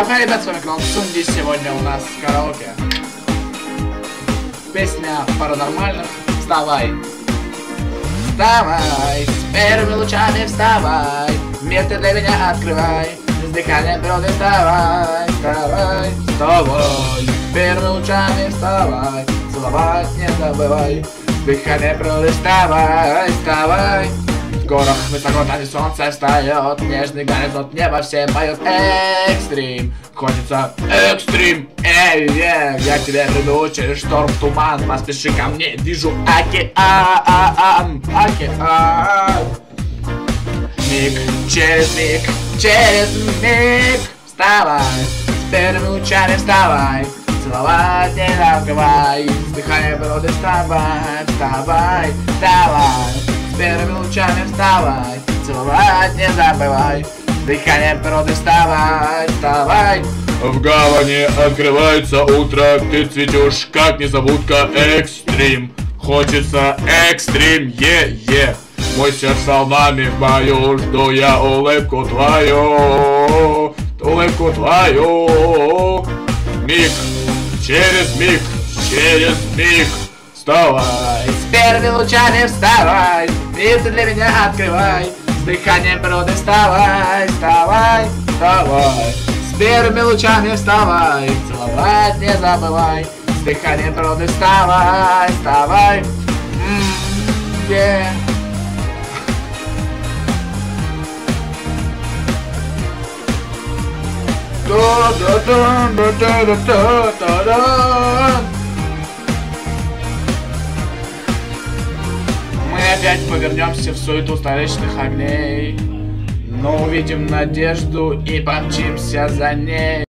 Хай, ребят, с вами канал Сунди. Сегодня у нас караоке. Песня паранормальных. Вставай. Вставай, с первыми лучами вставай. Мир ты для меня открывай. С дыханием природы вставай, вставай, вставай. С первыми лучами вставай. Целовать не забывай. С дыханием природы вставай, вставай. В горах высоко танец солнце встает. Нежный горизонт, небо все поют. Экстрим, хочется экстрим. Я к тебе приду через шторм, туман. Поспеши ко мне, вижу океан. Океан. Миг, через миг. Вставай, с первыми лучами вставай. Целовать не забывай. С дыханием природы вставай, вставай, вставай. С первыми лучами вставай. Целовать не забывай. С дыханием природы вставай, вставай. В гавани открывается утро, ты цветешь, как незабудка. Экстрим, хочется экстрим, е-е. Мой сердце волнами в бою, жду я улыбку твою, улыбку твою. Миг, через миг, вставай. С первыми лучами вставай. Мир ты для меня открывай. С дыханием природы вставай, вставай, вставай. С первыми лучами вставай. Целовать не забывай. С дыханием природы вставай, вставай. Мы опять повернемся в суету столичных огней, но увидим надежду и помчимся за ней.